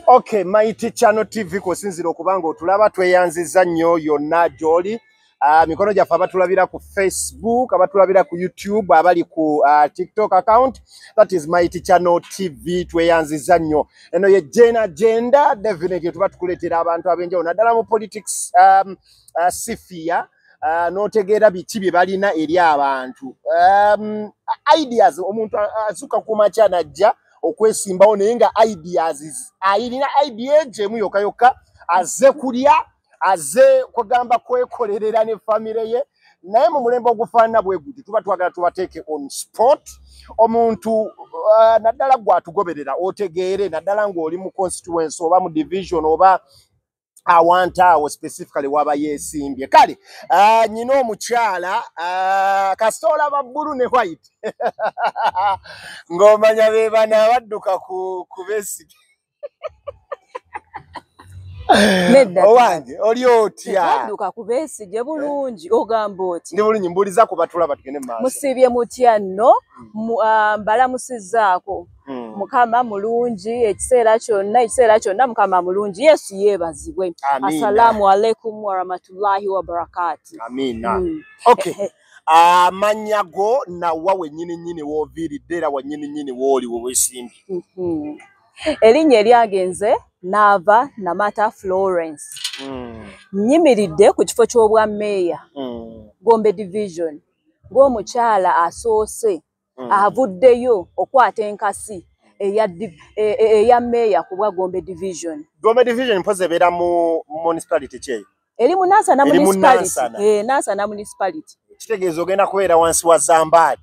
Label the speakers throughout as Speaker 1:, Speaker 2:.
Speaker 1: Okay, Mighty Channel TV kosinzira okubanga otulaba tweyanziza nnyo yonna gy'oli. Mikono gyaffe abatulabira ku Facebook, abatulabira ku YouTube, abali ku TikTok account. That is Mighty Channel TV, tweyanziza nnyo. Eno ye Jane Agenda, definitely tuba tukuleetera abantu ab'enjawulo naddala mu politics sifia. N'otegeera biki bye balina eri abantu. Ideas omuntu azuka ku makya najja okwesimbawo naye nga ideas ayirina idea gyemu yokka yokka azze kulya azze kugamba kwekolerera ne famire ye naye mu mulembe ogufaanana bwe guti tuba twagala tubateeke on spot omuntu naddala gwatugoberera otegeere naddala ng'oli mu constituency oba mu division oba awantawo specifically waba yeesimbye kale nyina omukyala kasitoola babbulu ne white ng'omanya be bano abadduka ku Besigye owange oli otya
Speaker 2: badduka ku Besigye bulungi ogamba oti
Speaker 1: ndi bulungi mbuuliza ku batulaba tugende maaso
Speaker 2: musibye mutya nno mbalamusizzaako Mukama mulungi ekiseera kyonna Mukama mulungi Yesu yeebazibwe. Assalamu alaikum wa rahmatullahi wa barakatuh.
Speaker 1: Amina. Okay. Amannya go nawa wennyini wooviiridde era wennyini wooli we weesimbye.
Speaker 2: Erinnya eryagenze Nava Namata Florence. Nnyimiridde ku kifo ky'obwa meeya Gombe Division ng'omukyala asoose avuddeyo okwata enkasi eya meeya ku bwa Gombe Division.
Speaker 1: Gombe Division mpozi ebeera mu municipality kyeyo?
Speaker 2: Eri mu Nansana municipality. Nansana municipality.
Speaker 1: Kitegeeza ogenda kubeera wansi wa Zambaali.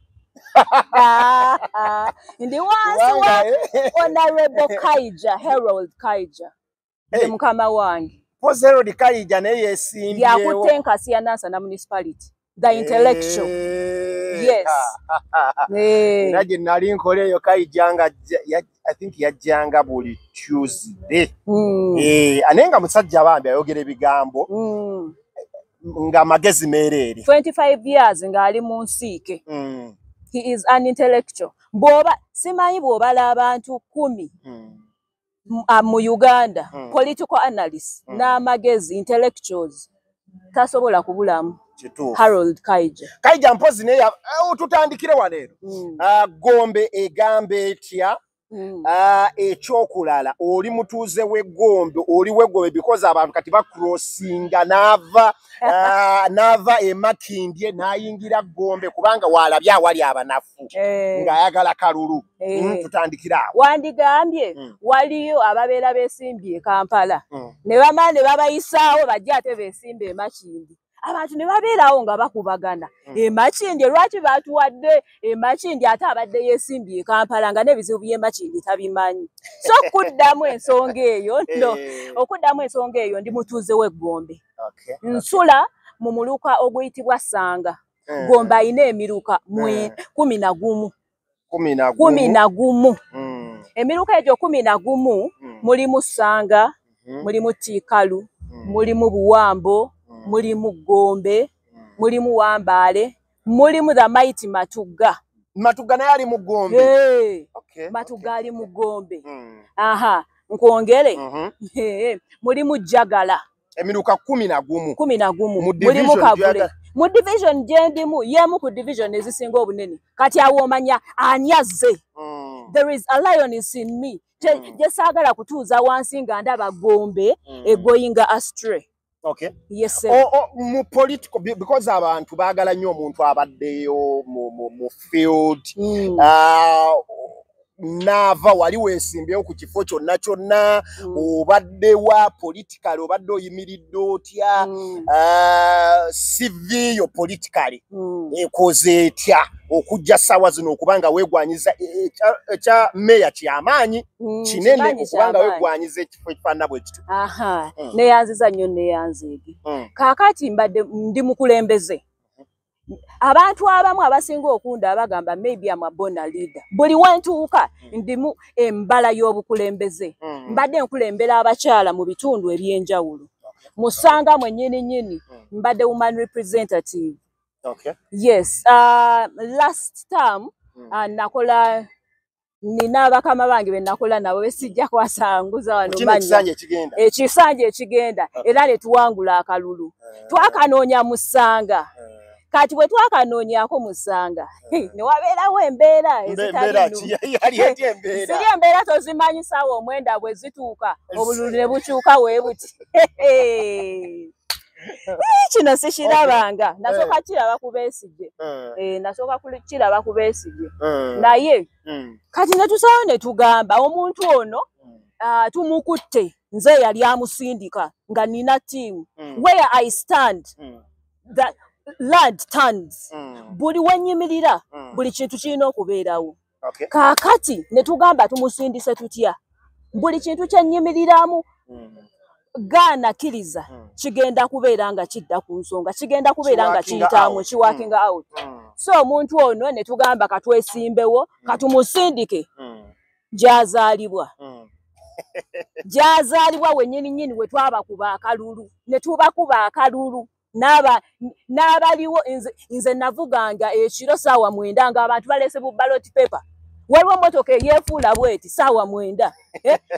Speaker 2: Ndi wansi wa Honorable Kaija, Harold Kaija. Ndi mukama wange.
Speaker 1: Mpozi Harold Kaija naye yeesimbyewo.
Speaker 2: Yakutte enkasi ya Nansana municipality. The intellectual. Yes.
Speaker 1: Era gye nali nkola eyo Kaijanga I think yajjanga buli Tuesday. Naye nga musajja bambi ayogera ebigambo nga magezi meereere.
Speaker 2: 25 years ng'ali mu nsiike. He is an intellectual. Simanyi bw'obala abantu 10 mu Uganda, political analysts n'amagezi intellectuals tasobola kubulamu. Harold Kaija.
Speaker 1: Kaija mpozi naye tutandikire wano eno. Gombe egambe etya ekyokulala oli mutuuze w'Egombe oli w'Egombe because abantu kati bakrossinga n'ava e Makindye n'ayingira Gombe kubanga waalabye awali abanafu ng'ayagala kalulu. Tutandikira awo.
Speaker 2: Wandigambye waliyo ababeera beesimbye e Kampala ne bamala ne babayisaawo bajja ate beesimbe e Makindye. Abantu ne babeerawo nga bakubagana. E Makindye lwaki batuwadde e Makindye ate abadde yeesimbye e Kampala nga n'ebizibu by'e Makindye tabimanyi. So okuddamu ensonga eyo okuddamu ensonga eyo ndi mutuuze w'Egombe. Nsula mu muluka oguyitibwa Ssanga. Gombe ayina emiruka 11. 11. Emiruka egyo 11 mulimu Ssanga, mulimu Tiikalu, mulimu Buwambo, mulimu Gombe, mulimu Wambaale, mulimu the mighty Matugga.
Speaker 1: Matugga naye ali mu Gombe.
Speaker 2: Matugga ali mu Gombe. Nkwongere. Mulimu Jagala.
Speaker 1: Emiruka 11.
Speaker 2: 11. Mulimu Kavule. Mu division gye ndimu yemu ku division ezisinga obunene. Kati awo omanya ani azze. There is a lioness in me. Gye saagala kutuuza wansi nga ndaba Gombe egoyinga astray.
Speaker 1: Okay.
Speaker 2: Yes, sir.
Speaker 1: Mu political because abantu baagala nnyo omuntu abaddeyo mu field. Nava wali weesimbyewo ku kifo kyonna obaddewa politically obadde oyimiridde otya civil politically ekoze etya okujja ssaawa zino okubanga weegwanyiza ekya meeya kyamaanyi kinene okubanga weegwanyiza ekifo ekifaanana bwe kityo.
Speaker 2: Neyanziza nnyo neyanzeege. Kaakati mbadde ndi mukulembeze. Abantu abamu abasinga okunda bagamba maybe I'm a born leader. Buli wentuuka ndimu embala y'obukulembeze. Mbadde nkulembera abakyala mu bitundu eby'enjawulo. Musanga mwennyini mbadde woman representative.
Speaker 1: Okay.
Speaker 2: Yes. Last term nakola nina bakama bange benakola nabo besijja kwasanguza wano
Speaker 1: manya
Speaker 2: ekisanje ekigenda era ne tuwangula akalulu twakanoonya musanga kati bwe twakanoonyako musanga ne wabeerawo embeera ziri embeera tozimanyi saawa omwenda bwe zituuka obululu ne bukyuka wee buti kino sikirabanga nasooka kiraba ku Besigye nasooka kiraba ku Besigye naye kati ne tusaawo ne tugamba omuntu ono tumukutte nze yali amusindika nga nina ttiimu where I stand that land turns buli wenyimirira buli kintu kirina okubeerawo kaakati ne tugamba tumusindise tutya buli kintu kyenyimiriramu gaana kiriza kigenda kubeera nga kidda ku nsonga kigenda kubeera nga kiyitaamu kiwakinga out so omuntu ono ne tugamba katwesimbewo katumusindike gyazaalibwa gyazaalibwa wennyininyini we twabakuba akalulu ne tubakuba akalulu n'abaliwo nze navuganga ekiro saawa 9 ng'abantu balese bu ballot paper waliwo motoka eyefuula bweti saawa 9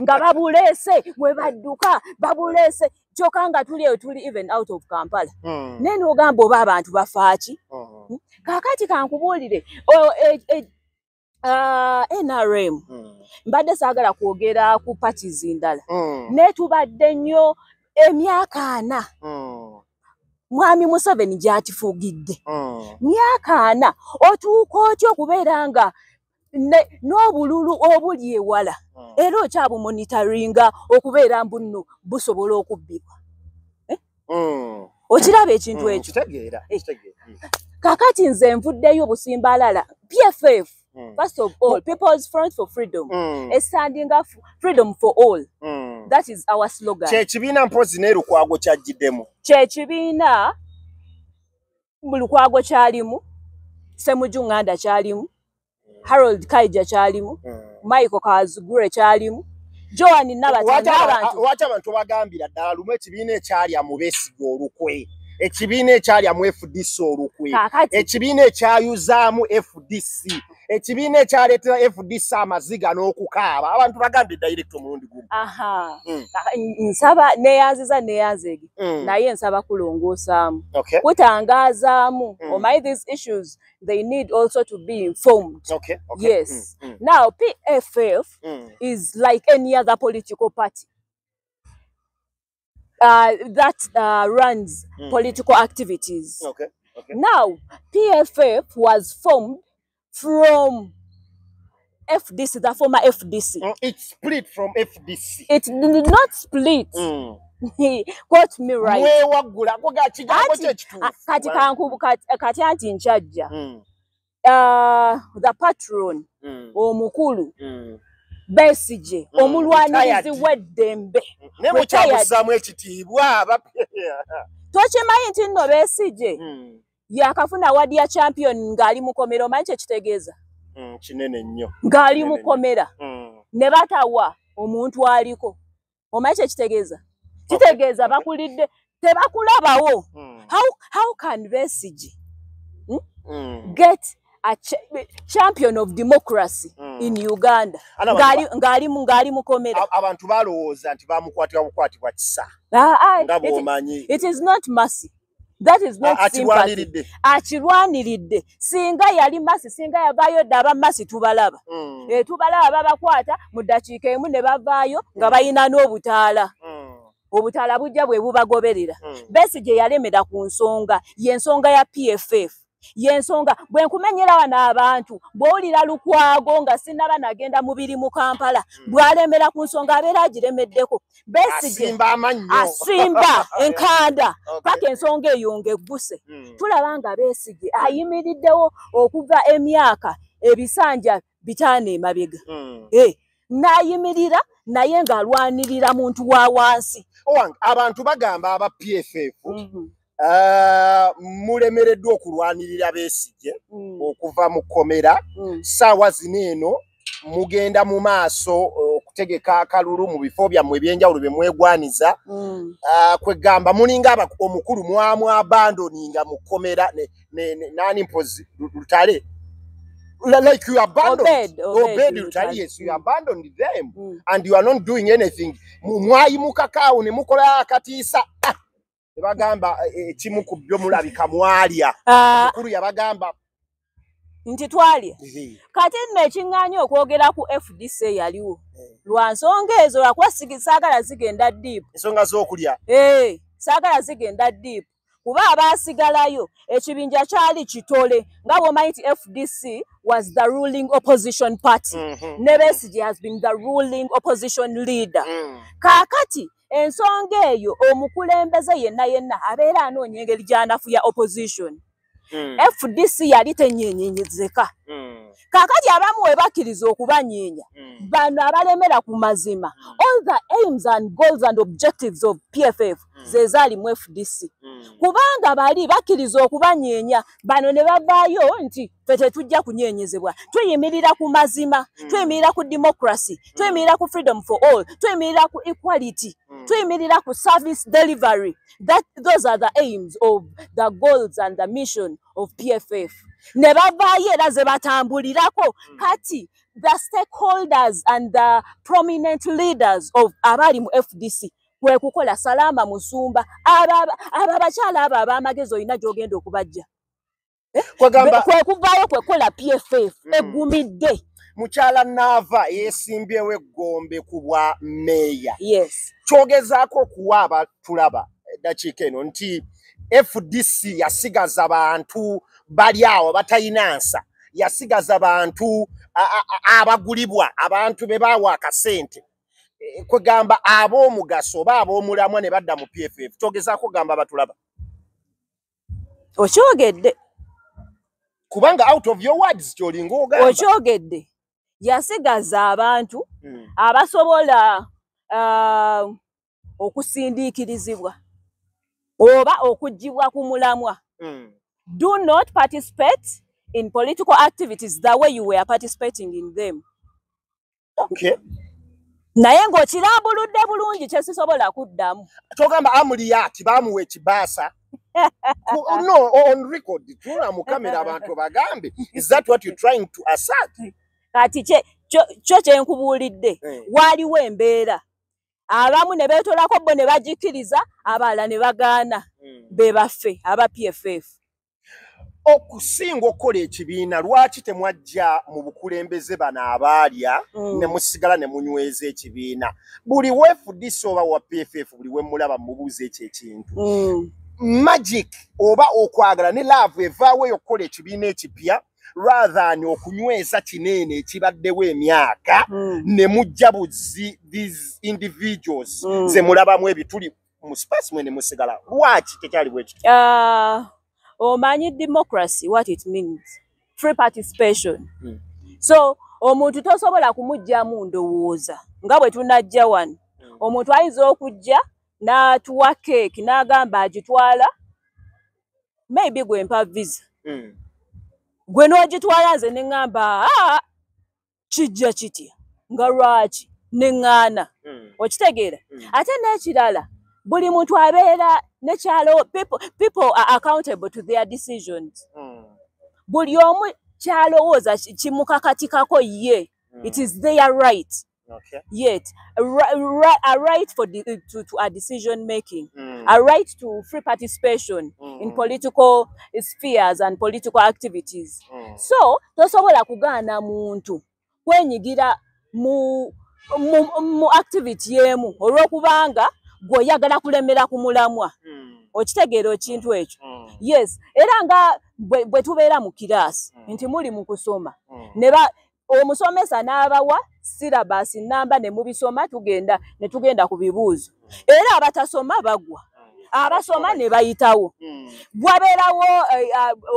Speaker 2: nga babuleese we badduka babuleese kyokka nga tuli even out of Kampala naye n'ogamba oba abantu bafaaki kaakati kankubuulire NRM mbadde saagala kwogera ku parties ndala naye tubadde nnyo emyaka 4 Mwami Museveni gy'akifugidde myaka 4 otuuka otya okubeera nga n'obululu obuli ewala era okyabumonitaringa okubeera mbuno busobola okubbibwa okiraba ekintu ekyo kakati nze nvuddeyo obusimbalala PFF first of all People's Front for Freedom standing up freedom for all that is our slogan
Speaker 1: kyekibiina mpozi ne Lukwago kyajjiddemu
Speaker 2: kyekibiina Lukwago kyalimu Ssemujju Nganda kyalimu Harold Kaija kyalimu Michael Kazugure kyalimu Joan Nabatanda
Speaker 1: waki abantu bagambira ddala lumu ekibiina ekyalya mu Besigye olukwe ekibiina ekyalya mu FDC olukwe ekibiina ekyayuzaamu FDC ekibiina ekyaleetera FDC amaziga n'okukaaba abantu bagambye direct omulundi gumu
Speaker 2: nsaba neyanzege naye nsaba kulongoosaamu kutangazaamu omanyi these issues they need also to be informed yes now PFF is like any other political party that runs political activities. Now, PFF was formed from FDC, the former FDC.
Speaker 1: It split from FDC.
Speaker 2: It did not split. Quote me right. Kati anti nchajja. The patron, omukulu. Besigye omulwanirizi w'eddembe tokimanyi nti nno Besigye yakafuna awadi ya champion ng'ali mukomera omanyi kyekitegeeza
Speaker 1: kinene nnyo
Speaker 2: ng'ali mukomera ne batawa omuntu aliko omanyi kyekitegeeza kitegeeza bakulidde tebakulabawo how can Besigye get a champion of democracy in Uganda ngali mukomera
Speaker 1: abantu balowooza nti bamukwatira bukwatibwa kisa nga bw'omanyi
Speaker 2: it is not mercy that is not sympathy akirwaniridde singa yali mercy singa yavaayo dda abamasi tubalaba tubalaba babakwata mu ddakiika emu ne bavaayo nga bayina n'obutaala obutaala bujja bwe bubagoberera Besigye yalemera ku nsonga y'ensonga ya PFF yensonga bwe nkumenyera wana abantu bw'olira Lukwago nga sinnaba nagenda mubiri mu Kampala bwalemera ku nsonga abeera agiremeddeko Besigye asimba enkanda paka ensonga eyo ng'egguse tulaba nga Besigye ayimiriddewo okuva emyaka ebisanja 5 emabega n'ayimirira naye ng'alwanirira muntu wa wansi
Speaker 1: abantu bagamba aba PFF mulemereddwa okulwanirira Besigye okuva mu kkomera ssaawa zino eno mugenda mu maaso okutegeka akalulu mu bifo byammwe ebyenjawulo bye mwegwaniza kwegamba mulinga omukulu mwamu abandoninga mu kkomera nani mpozi Lutale Like you abandoned.
Speaker 2: Obeyed
Speaker 1: Yes, you abandoned them and you are not doing anything. Mwayi mukakao ne mukola akatiisa. Bagamba ekimu ku byo mulabika mwalya. Mukulu yabagamba
Speaker 2: nti twalya. Kati nno ekiŋŋaanya okwogera ku FDC yaliwo. Lwa nsonga ezo lwakuba saagala zigenda deep.
Speaker 1: Ensonga z'okulya.
Speaker 2: Saagala zigenda deep. Kuba abaasigalayo ekibinja kyali kitole nga bw'omanyi nti FDC was the ruling opposition party. Ne Besigye has been the ruling opposition leader. Kaakati ensonga eyo omukulembeze yenna abeera anoonya engeri gy'anafuya opposition. FDC yali tenyenyenyezeka. Kaakati abamu we bakkiriza okubanyeenya bano abalemera ku mazima. All the aims and goals and objectives of PFF ze zaali mu FDC. Kubanga bali bakkiriza okubanyeenya bano ne bavaayo nti ffe tetujja kunyeenyezebwa. Tuyimirira ku mazima, tuyimirira ku democracy, tuyimirira ku freedom for all, tuyimirira ku equality, tuyimirira ku service delivery. Those are the aims of the goals and the mission of PFF. Ne bavaayo era ze batambulirako. Kati the stakeholders and the prominent leaders of abali mu FDC kwe kukola Salama Musumba ababakyala abo ab'amagezi olina gy'ogenda okubajja. Kwe kuvaayo kwe kukola PFF egumidde.
Speaker 1: Mukyala Nava yeesimbyewo eggombe ku bwa meeya.
Speaker 2: Yes.
Speaker 1: Kyogezaako okuwa abatulaba dakiika eno nti FDC yasigaza bantu bali awo batalina nsa. Yasigaza bantu abagulibwa, abantu be baawa akasente. Kwegamba ab'omugaso oba ab'omulamwa ne badda mu PFF. Kyogezaako gamba batulaba.
Speaker 2: Okyogedde.
Speaker 1: Kubanga out of your words kyolinga ogamba.
Speaker 2: Okyogedde. Yasigaza abantu abasobola okusindiikirizibwa oba okuggyibwa ku mulamwa. Do not participate in political activities the way you were participating in them.
Speaker 1: Okay.
Speaker 2: Naye ng'okirambuludde bulungi kye sisobola kuddamu.
Speaker 1: Togamba Amuriat baamuwa ekibaasa. No, on record. Tuna mu kamera abantu bagambe. Is that what you're trying to assert?
Speaker 2: Kati kyo kye nkubuulidde. Waaliwo embeera. Abamu ne beetolako bo ne bagikkiriza, abalala ne bagaana. Be baffe aba PFF.
Speaker 1: Okusinga okukola ekibiina lwaki temwajja mu bukulembeze bano abaalya ne musigala ne munyweza ekibiina? Buli FDC oba wa PFF buli we mulaba mubuuza ekyo ekintu. Magic oba okwagala ne love evaawo okukola ekibiina ekipya rather than okunyweza kinene ekibaddewo emyaka ne mujja buzi these individuals ze mulabamu ebituli mu space mwene musigala. Lwaki tekyali bwe kityo?
Speaker 2: Omanyi democracy what it means, free participation. So omuntu tosobola kumugjamu ndowooza nga bwe tunajja wano. Omuntu ayinza okujja n'atuwa keeki n'agamba agitwala, maybe gwe mpa visa. Gwe n'ogitwala nze ne ŋŋamba kijja kitya nga lwaki ne ŋŋaana. Okitegeera? Ate n'ekirala buli muntu abeera nekyalo, people are accountable to their decisions. Buli omu kyalowooza kimukakatikako ye. It is their right.
Speaker 1: Okay.
Speaker 2: Yet a right for to a decision making, a right to free participation in political spheres and political activities. So tosobola kugaana muntu kwenyigira mu activity yemu olw'okubanga gw'oyagala kulemera ku mulamwa. Okitegeera ekintu ekyo? Yes. Era nga bwe tubeera mu kiraasi nti muli mu kusoma omusomesa n'abawa syllabus namba ne mubisoma ne tugenda ku bibuuzo. Era abatasoma bagwa. Abasoma ne bayitawo. Bwabeerawo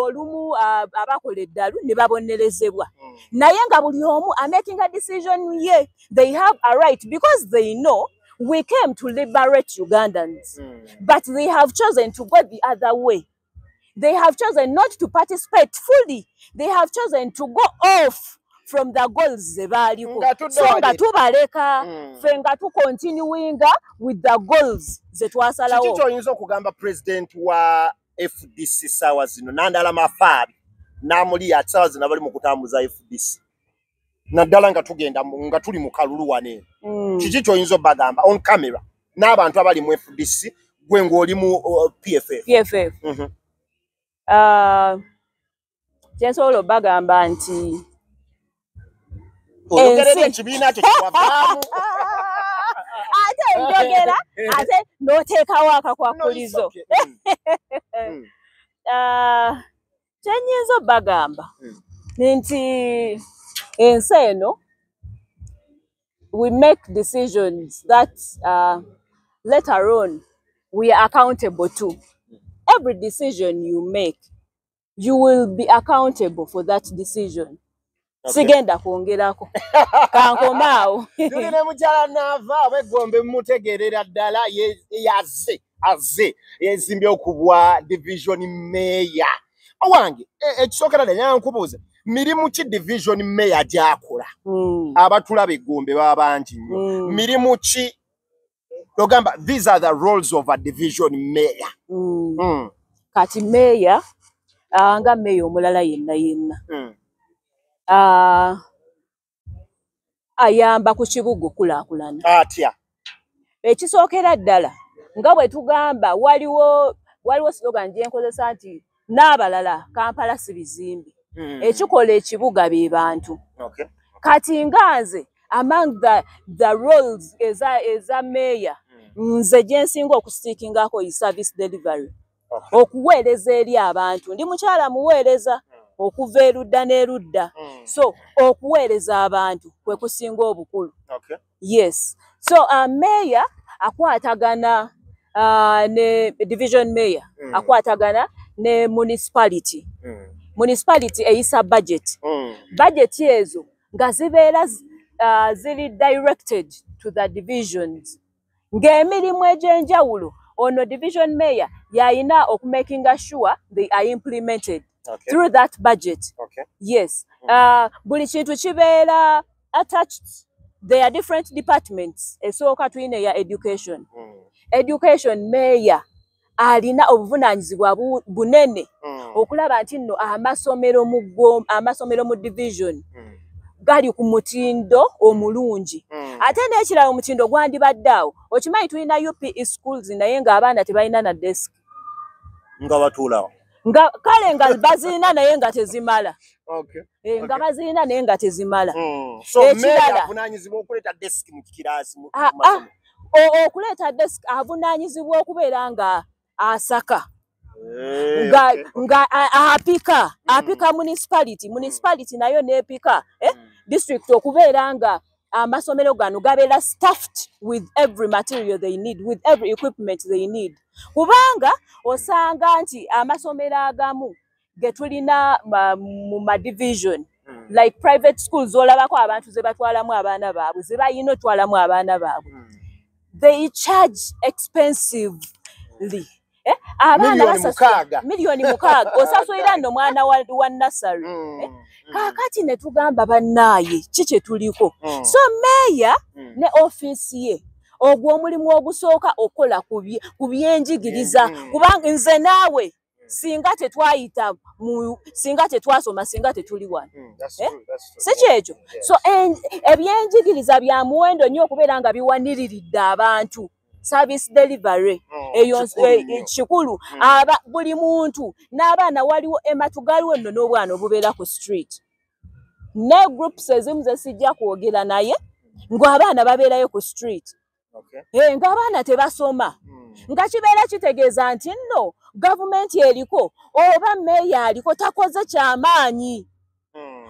Speaker 2: olumu abakola eddalu ne babonerezebwa. Naye nga buli omu are making a decision ye. They have a right because they know we came to liberate Ugandans. But they have chosen to go the other way. They have chosen not to participate fully. They have chosen to go off from the goals ze baaliko. So nga tubaleka ffe nga tukontinuinga with the goals ze twasalawo.
Speaker 1: Kiki kyoyinza okugamba president wa FDC saawa zino Nandala Mafaabi namuli ya tsazi nabali mu kutambuza FDC naddala nga tugenda nga tuli mu kalulu wane kiki kyoyinza bagamba on camera n'abantu abali mu FDC gwe ng'oli mu PFF
Speaker 2: kyensobola bagamba nti
Speaker 1: oyogerera ekibiina kyo kiwavaamu
Speaker 2: ate njogera ate n'oteekawo akakwakulizo kyenyinza bagamba nti ensi eno we make decisions that later on we are accountable to. Every decision you make, you will be accountable for that decision. Sigenda kwongerako kankomaawo
Speaker 1: tulina mukyala naava abegombe mutegeerera ddala azze yezimbye okubwa division mayor owange ekisookera ddala nkubuuza mirimu ki division mayor gy'akola abatulaba egombe baba bangi nnyo mirimu ki ogamba these are the roles of a division mayor
Speaker 2: kati mayor nga mayor omulala yenna ayamba ku kibuga okulaakulana
Speaker 1: atya
Speaker 2: ekisookera ddala nga bwe tugamba waliwo slogan gye nkozesa nti n'abalala Kampala si bizimbe ekikola ekibuga be bantu kati nga nze among the roles eza mayor nze gye nsinga okusiikingako yi service delivery okuweereza eri abantu ndi mukyala muweereza okuva erudda n'erudda so okuweereza abantu kwe kusinga obukulu yes so mayor akwatagana ne division mayor akwatagana ne municipality eyisa budget ezo nga zibeera ziri directed to the divisions ng'emirimu egy'enjawulo ono division mayor yayina okumakinga sure they are implemented through that budget yes buli kintu kibeera attached. There are different departments esooka tulina eya education mayor alina obuvunaanyizibwa bunene okulaba nti nno amasomero mu division gali ku mutindo omulungi ate n'ekirala omutindo gwandibadde awo okimanyi tulina UPE schools naye ng'abaana tebalina na desk
Speaker 1: nga batuulawo
Speaker 2: nga kale nga bazirina naye nga tezimala nga bazirina naye nga tezimala
Speaker 1: so mayor avunaanyizibwa okuleeta desk mu kiraasi
Speaker 2: okuleeta desk avunaanyizibwa okubeera nga asaka nga apika municipality nayo n'epika district okubeera nga amasomero gano gabeera staffed with every material they need, with every equipment they need. Kubanga osanga nti amasomero agamu getulina mu division like private schools olabako abantu ze batwalamu abaana baabwe ze bayina otwalamu abaana baabwe they charge expensively abaana basasula milioni mukaaga osasulira nno mwana wa nursery kakati ne tugamba bannaaye kiki tuliko so mayor ne office ye ogwo omulimu ogusooka okola ku byenjigiriza kubanga nze naawe singa tetwayita singa tetwasoma singa tetuli wano si kyekyo so ebyenjigiriza bya muwendo nnyo okubeera nga biwaniriridde abantu service delivery eyo kikulu buli muntu n'abaana waliwo ematugalwo nno n'obwana obubeera ku street ne groups ezimu ze sijja kwogera naye ng'abaana babeerayo ku street ng'abaana tebasoma nga kibeera kitegeeza nti nno gavumenti eriko oba meeya aliko takoze kyamaanyi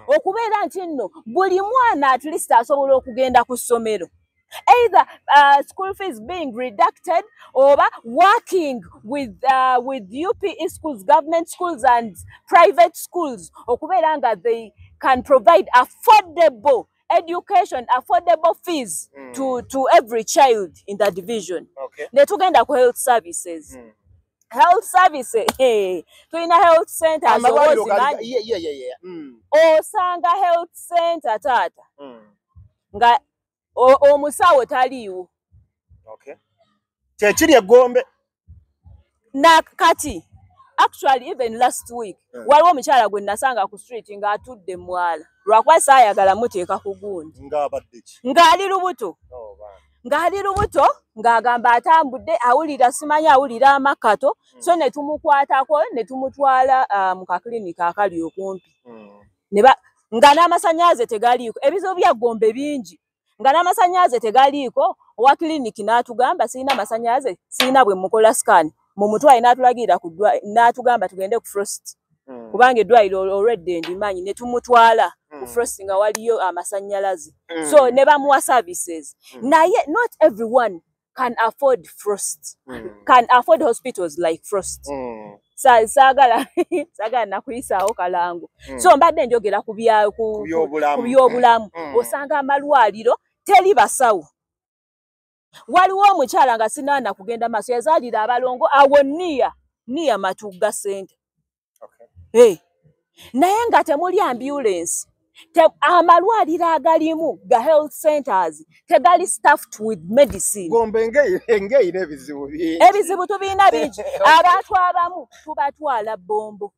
Speaker 2: okubeera nti nno buli mwana at least asobola okugenda ku ssomero either school fees being reducted or working with UPE schools, government schools and private schools okubeera nga they can provide affordable education, affordable fees to every child in the division. Netugenda ku health services. Health services, tulina health centers osanga health center tata nga omusawo taliiwo
Speaker 1: kyekiri egombe
Speaker 2: nakati actually even last week waliwo omukyala gwe nasanga ku street ng'atudde mwala lwakuba saayagala muteeka ku gundi ng'ali lubuto ng'agamba atambudde awulira simanyi awulira amakato so ne tumukwatako ne tumutwala mu kaklinika akali okumpi nga n'amasannyalaze tegaliiko ebizibu bya Gombe bingi nga n'amasannyalaze tegaliiko owa kiliniki n'atugamba sirina amasannyalaze sirina bwe mukola scan mu mutwale n'atulagirira n'atugamba tugende ku Frost kubanga eddwaliro already ndimanyi ne tumutwala ku Frost nga waliyo amasannyalaze so ne bamuwa services naye not everyone can afford Frost can afford hospitals like Frost saagala nakuyisaawo kalango so mbadde njogera ku byobulamu osanga amalwaliro teri basawo waliwo omukyala nga sinaana kugenda maaso yazaalira abalongo awo niya Matugga Center naye nga temuli ambulance amalwaliro agalimu ga health centers tegali staffed with medicine
Speaker 1: Gombe ng'eyina
Speaker 2: ebizibu tubirina bingi abantu abamu tubatwala Bombo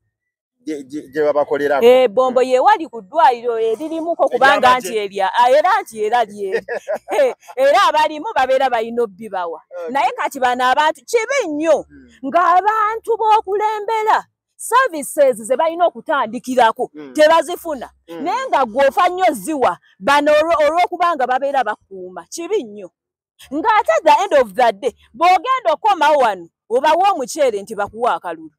Speaker 1: gye babakolerako
Speaker 2: Bombo yeewali ku ddwaliro eririmuko kubanga nti era lyeri era abalimu babeera balina obbibawa naye kati bano abantu kibi nnyo ng'abantu b'okulembera services ze balina okutandikirako tebazifuna naye nga gwofa nnyo ziwa bano olw'okubanga babeera bakuuma kibi nnyo ng'ate at the end of the day bw'ogenda okomawo wano obawa omuceere nti bakuwa akalulu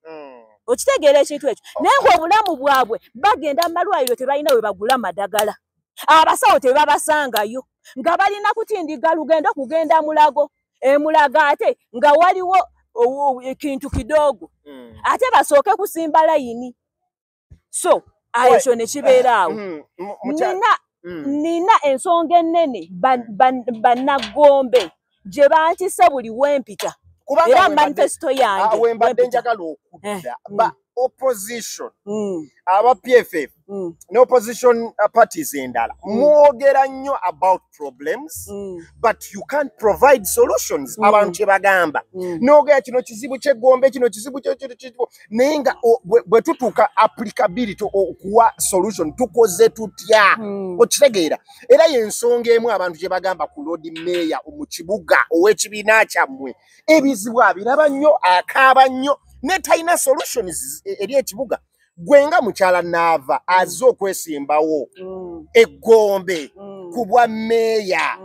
Speaker 2: okitegeera ekintu ekyo naye ng'obulamu bwabwe bagenda mu malwaliro tebalina we bagula madagala abasawo tebabasangayo nga balina kutindiga lugendo kugenda Mulago Mulago ate nga waliwo ekintu kidogo ate basooke kusimba layini so ekyo ne kibeeraawo nina ensonga ennene bannagombe gye bantise buli wempita era manifesto yange
Speaker 1: wembadde njagala okudda ba opposition aba PFF ne opposition parties endala mwogera nnyo about problems but you can't provide solutions abantu kye bagamba n'ogera kino kizibu ky'Egombe kino kizibu naye nga bwe tutuuka applicability okuwa solution tukoze tutya okitegeera era y'ensonga emu abantu kye bagamba ku Lord Mayor mu kibuga ow'ekibiina kyammwe ebizibu abiraba nnyo akaaba nnyo ne talina solutions eri ekibuga gwenga mukyala Nava azze okwesimbawo Egombe ku bwa meeya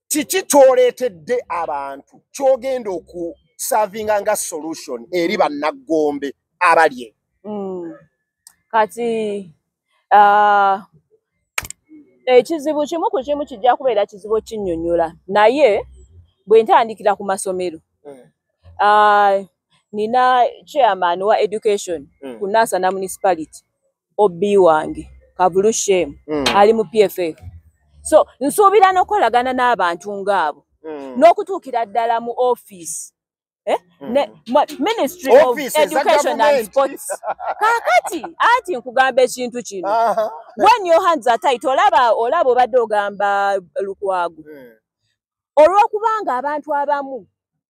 Speaker 1: kiki kyoleetedde abantu kyogenda okusavinga nga solution eri bannagombe abali
Speaker 2: kati ekizibu kimu ku kimu kijja kubeera kizibu kinnyonnyola naye bwe ntandikira ku masomero nina chairman wa education ku Nansana municipality Obi wange Kavulu Shem ali mu PFF so nsuubira n'okolagana n'abantu ng'abo n'okutuukira ddala mu office Ministry of Education and Sports kakati ati nkugamba ekintu kino when your hands are tight olaba obadde ogamba Lukwago olw'okubanga abantu abamu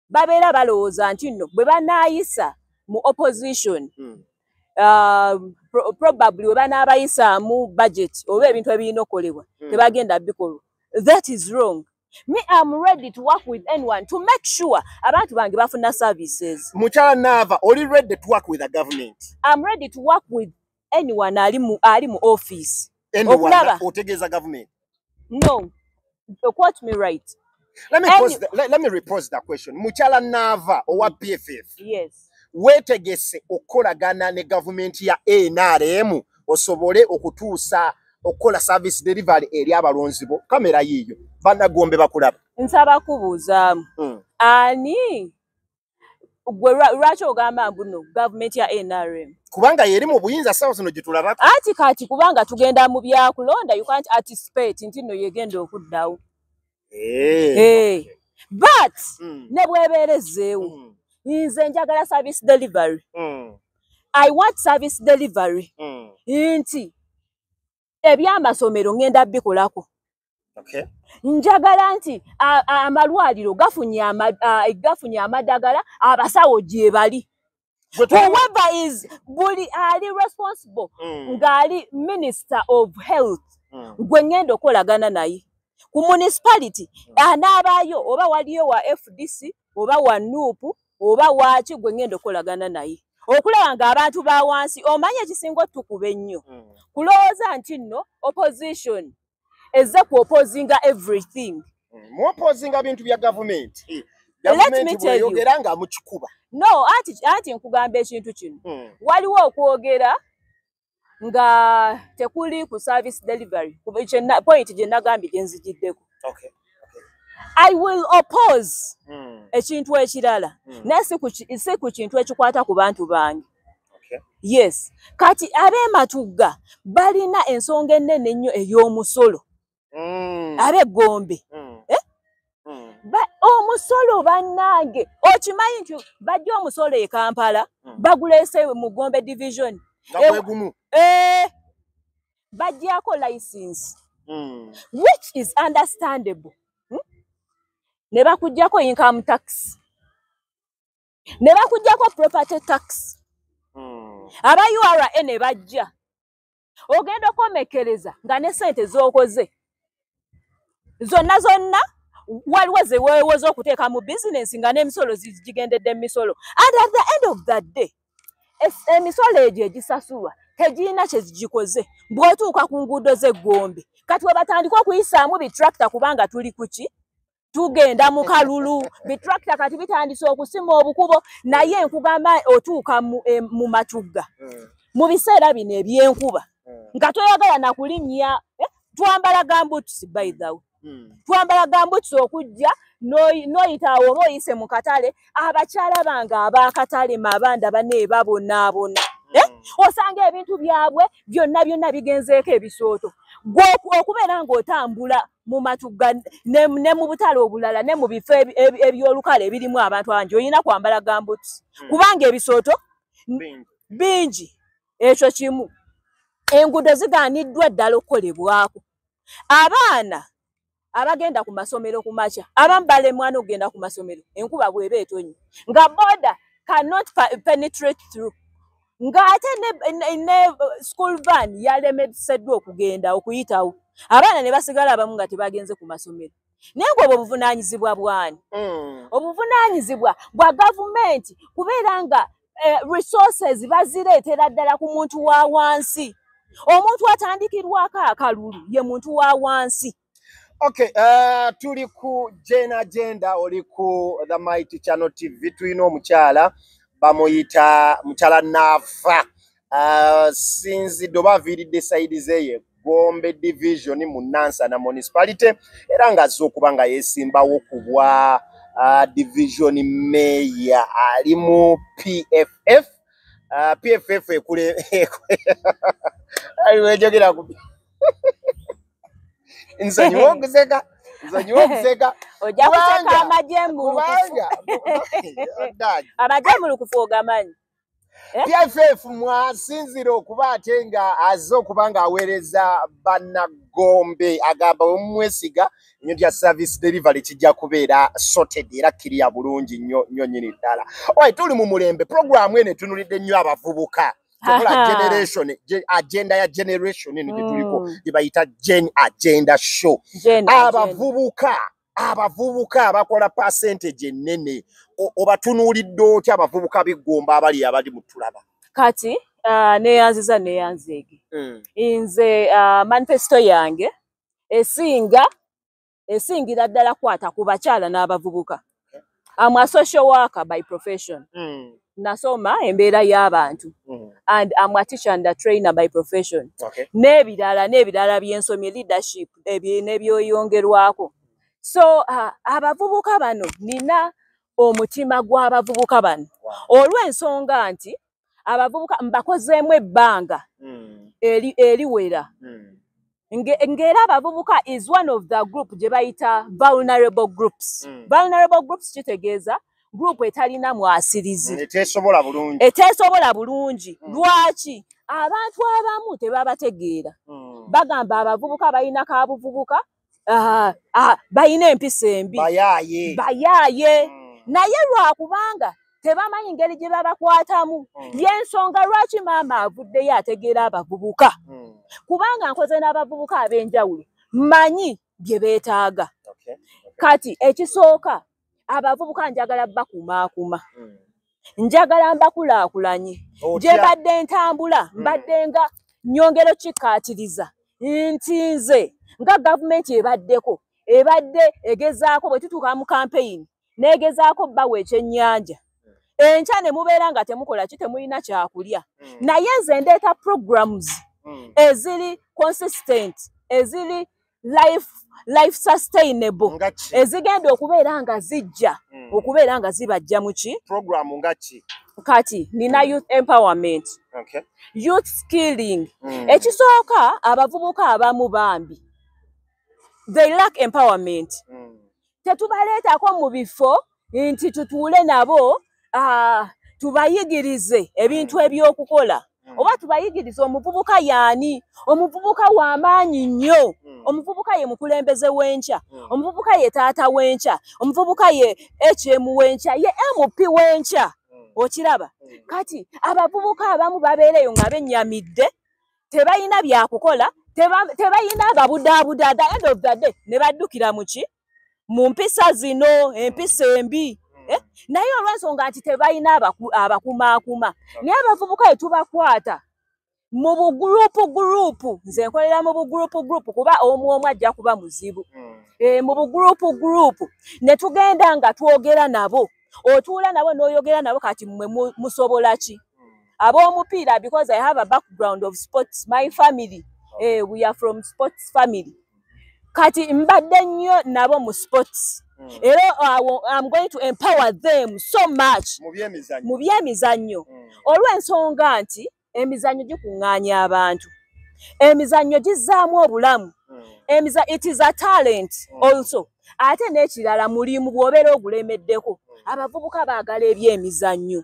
Speaker 2: babeera balowooza nti nno bwe banaayisa mu opposition probably we banaabayisaamu budget oba ebintu ebirina okukolebwa tebagenda bikolwa that is wrong. Me, I'm ready to work with anyone to make sure abantu bange bafuna services.
Speaker 1: Mukyala Nava, are you ready to work with the government?
Speaker 2: I'm ready to work with anyone ali mu office.
Speaker 1: Anyone otegeza government?
Speaker 2: No. Quote me right.
Speaker 1: Let me repose that question. Mukyala Nava owa PFF.
Speaker 2: Yes.
Speaker 1: Wetegese okolagana ne government ya NRM osobole okutuusa okola service delivery eri abalonzi bo kamera yiyo Bannagombe bakulaba.
Speaker 2: Nsaba kubuuza ani gwe lwaki ogamba mbuno government ya NRM
Speaker 1: kubanga yeri mu buyinza sawa zino gitulabako
Speaker 2: ati kati kubanga tugenda mu byakulonda you can't anticipate nti no yegenda okuddawo but ne bwebeerezeewo nze njagala service delivery I want service delivery nti ebyamasomero ngenda bikolako njagala nti amalwaliro gafunye amadagala abasawo gye bali whoever is buli ali responsible ngali minister of health gwe ngendo kolagana naye ku municipality anabayo oba waliyo wa FDC oba wa NUP oba wachi gwe ngendo kolagana naye okulaba nga abantu ba wansi omanye kisingo tukube nnyo kulowooza nti nno opposition eza ku opposinga everything
Speaker 1: mu opposinga bintu bya government
Speaker 2: let me tell you
Speaker 1: yogeranga mu kikuba
Speaker 2: no ati nkugamba ekintu kino waliwo okwogera nga tekuli ku service delivery point gye nagambye gye nzigiddeko
Speaker 1: okay
Speaker 2: I will oppose ekintu ekirala naye si ku kintu ekikwata ku bantu bange yes kati ab'ematugga balina ensonga ennene ennyo ey'omusolo ab'eggombe omusolo bannange okimanyi nti bajja omusolo e Kampala baguleese mu Gombe division bajjako license which is understandable ne bakujjako income tax ne bakujjako property tax aba URA ne bajja ogenda okomekereza nga ne sente z'okoze zonna waliwo ze weewoza okuteeka mu business nga n'emisolo zigendedde emisolo and at the end of that day emisolo egyo egisasulwa tegirina kye zigikoze bw'otuuka ku nguudo z'eggombe kati we batandika okuyisaamu bitractor kubanga tuli kuki tugenda mu kalulu bitractor kati bitandise okusima obukubo naye nkugamba otuuka mu matugga mu biseera bino eby'enkuba nga toyagala nakulimya twambala gambutusi by the way twambala gambutusi okujja noyitaawo oba oyise mu katale abakyala bange ab'akatale mabanda bane babonaabona osanga ebintu byabwe byonna bigenzeeko ebisooto okubeera ng'otambula mu matugga ne mu butale obulala ne mu bifo ebyolukale ebirimu abantu abangi olina kwambala gambutusi kubanga ebisooto bingi ekyo kimu enguudo zigaaniddwa ddala okukolebwako abaana abagenda ku masomero ku makya abamu balemwana okugenda ku masomero enkuba bw'eba etonnya nga border cannot penetrate through ng'ate ne school van yalemeseddwa okugenda okuyitawo abaana ne basigala abamu nga tebagenze ku masomero naye ng'obwo obuvunaanyizibwa bwani obuvunaanyizibwa bwa gavumenti kubeera nga resources bazireetera ddala ku muntu wa wansi omuntu atandikirwako akalulu ye muntu wa wansi
Speaker 1: Okay, tuli ku Gen Agenda oli ku The Mighty Channel TV tulina omukyala bamuyita mukyala Nafa sinzi doba aviiridde side zeye Gombe division mu Nansana municipality era nga azze okuba nga yeesimbawo ku bwa division mayor ali mu PFF PFF ekule ali wejogera ku Nzanyi woguseka
Speaker 2: ojja kuseka amajembulu amajembulu kufuuga manyi
Speaker 1: PFF mwasinzira okuba ate nga azze okuba nga aweereza bannagombe agamba omumwesiga nnyo lya service delivery kijja kubeera sorted era kiriya bulungi nnyo nnyini ddala tuli mu mulembe programu eno etunulidde nnyo abavubuka generation agenda ya generation eno gye tuliko gye bayita Gen Agenda show abavubuka abakola percentage ennene obatunuulidde otya abavubuka b'eggomba abali mu tulaba
Speaker 2: kati neyanziza neyanzeege nze manifesto yange esingira ddala kwata ku bakyala n'abavubuka I'm a social worker by profession nasoma embeera y'abantu and I'm a teacher and a trainer by profession n'ebirala byensomye leadership n'ebyoyongerwako so abavubuka bano nina omutima gw'abavubuka bano olw'ensonga nti abavubuka mbakozeemu ebbanga eriwera ng'era abavubuka is one of the group gye bayita vulnerable groups vulnerable groups kitegeeza group etalina mwasirizi eteesobola bulungi lwaki abantu abamu tebabategeera bagamba abavubuka balina kabuvubuka balina empisa embi bayaaye naye lwakubanga tebamanyi ngeri gye babakwatamu y'ensonga lwaki maama avuddeyo ategeera abavubuka kubanga nkoze n'abavubuka ab'enjawulo mmanyi bye beetaaga kati ekisooka abavubuka njagala bakumaakuma njagala mbakulaakulanye gye mbadde ntambula mbadde nga nnyongero kikkaatiriza nti nze nga gavumenti ebaddeko ebadde egezaako bwe tutuuka mu kampeyini n'egezaako bawa ekyennyanja enkya ne mubeera nga temukola ki temulina kyakulya naye nze ndeeta programs eziri consistent eziri life sustainable ezigenda okubeera nga zijja okubeera nga zibajja mu ki
Speaker 1: program ngaki
Speaker 2: kati nina youth empowerment youth skilling ekisooka abavubuka abamu bambi they lack empowerment tetubaleetako mu bifo nti tutuule nabo tubayigirize ebintu eby'okukola oba tubayigirize omuvubuka yaani omuvubuka w'amaanyi nnyo omuvubuka ye mukulembeze w'enkya omuvubuka ye taata w'enkya omuvubuka ye HM w'enkya ye MP w'enkya okiraba kati abavubuka abamu babeereyo nga bennyamidde tebalina byakukola tebalina ababudaabuda the end of the day ne baddukira mu ki mu mpisa zino empisa embi naye olw'ensonga nti tebalina abakumaakuma naye abavubuka tubakwata mu bugurupu nze nkolera mu bugurupu kuba omu ajja kuba muzibu mu bugurupu ne tugenda nga twogera nabo otuula nabo n'oyogera nabo kati mmwe musobola ki ab'omupiira because I have a background of sports my family we are from sports family kati mbadde nnyo nabo mu sports era I'm going to empower them so much mu byemizannyo olw'ensonga nti emizannyo gikuŋŋaanya abantu emizannyo gizzaamu obulamu it is a talent also ate n'ekirala mulimu bw'obeera ogulemeddeko abavubuka baagala ebyemizannyo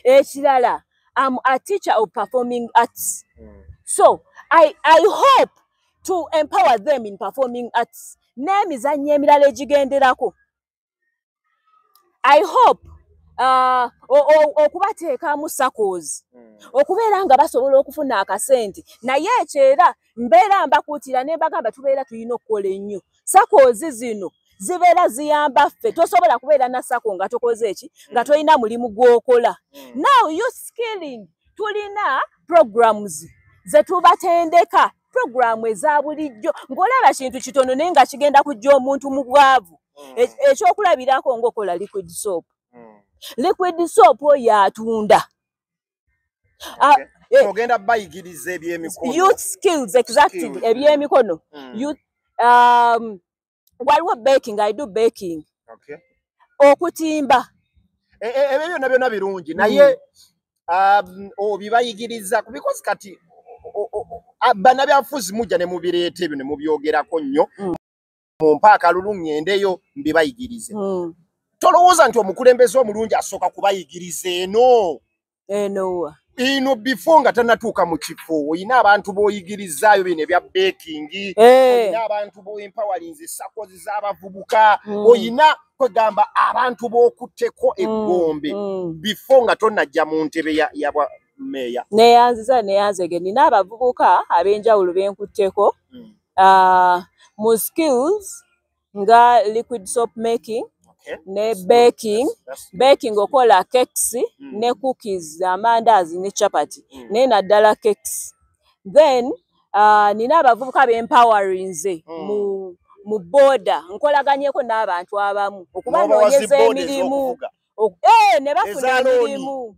Speaker 2: ekirala I'm a teacher of performing arts so I hope to empower them in performing arts n'emizannyo emirala egigenderako I hope okubateekamu SACCOs okubeera nga basobola okufuna akasente naye ekyera mbeera mbakuutira ne mbagamba tubeera tulina okukola ennyo SACCOs zino zibeera ziyamba ffe tosobola kubeera na SACCO nga tokoze eki nga tolina mulimu gw'okola now youth skilling tulina programs ze tubatendeka programu eza bulijjo ng'olaba kintu kitono naye nga kigenda kujja omuntu mu bwavu ekyokulabirako ng'okola liquid soap liquid soap oyo atunda
Speaker 1: ogenda bayigiriza ebyemikono
Speaker 2: youth skills exactly ebyemikono youth waliwo baking I do baking okutimba
Speaker 1: ebyo byonna birungi naye obibayigiriza because kati bannabyabufuzi mujja ne mubireeta ebyo ne mubyogerako nnyo mumpa akalulu ŋŋendeyo mbibayigirize tolowooza nti omukulembeze omulungi asooka kubayigiriza eno before nga tannatuuka mu kifo oyina abantu b'oyigirizaayo bino ebya baking oyina abantu b'oempowerinze SACCOs z'abavubuka oyina kwegamba abantu b'okutteko eggombe before nga tonnajja mu ntebe yabwa meya
Speaker 2: neyanzege nina abavubuka ab'enjawulo benkutteko mu skills nga liquid soap making ne baking okola cakes ne cookies amandaazi ne chapati naye naddala cakes then nina abavubuka b'empowerinze mu boda nkolaganyeko n'abantu abamu okubanoonyeza emirimu ne bafuna emirimu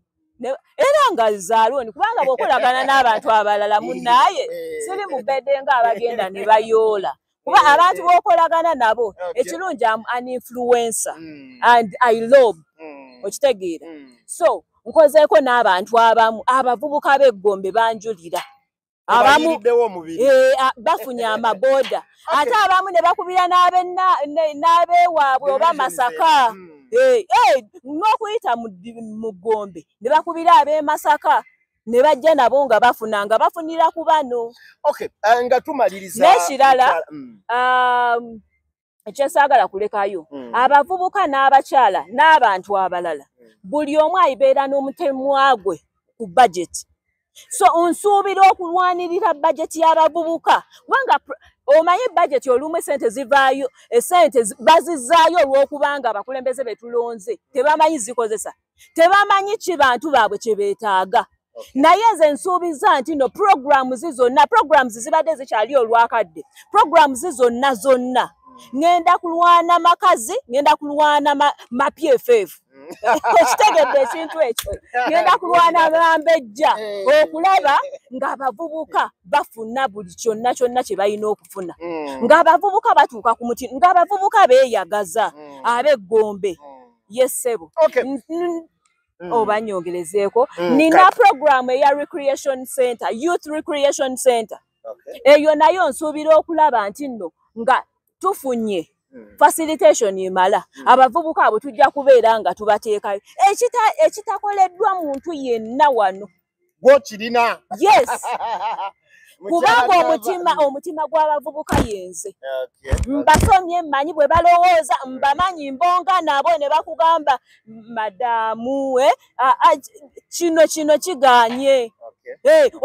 Speaker 2: era nga zaalooni kubanga bw'okolagana n'abantu abalala munaaye siri mu bedde nga abagenda ne bayoola kuba abantu b'okolagana nabo ekirungi an influencer and I love okitegeera so nkozeeko n'abantu abamu abavubuka b'eggombe banjulira abamu bafunye amaboda ate abamu ne bakubira n'abeewaabwe oba Masaka n'okuyita mu Gombe ne bakubira ab'e Masaka ne bajja nabo nga bafunira ku bano
Speaker 1: nga tumaliriza
Speaker 2: n'ekirala ekyesaagala kulekayo abavubuka n'abakyala n'abantu abalala buli omu ayibeera n'omutemwa gwe ku budget. So onsuubira okulwanirira budget y'abavubuka kubanga omanyi budget olumu esente zivaayo esente bazizaayo olw'okubanga abakulembeze betulonze tebamanyi zikozesa tebamanyi ki bantu baabwe kye beetaaga. Naye nze nsuubiza nti no programs zibadde zikyali olwakadde programs zonna ngenda kulwana makazi ngenda kulwana PFF ekitegedde ekintu ekyo ngenda kulwana bambejja okulaba ng'abavubuka bafuna buli kyonna kye balina okufuna ng'abavubuka batuuka ku muti ng'abavubuka beeyagaza ab'eggombe yessebo oba nyongerezeeko nina program eya recreation center youth recreation center eyo nayo nsuubira okulaba nti nno nga tufunye facilitation emala abavubuka abo tujja kubeera nga tubateekayo ekitakoleddwa muntu yenna wano
Speaker 1: gw'okirina
Speaker 2: yes kubanga omutima gw'abavubuka yenze mbasomye mmanyi bwe balowooza mbamanyi mbonga nabo ne bakugamba madaamu kino kiganye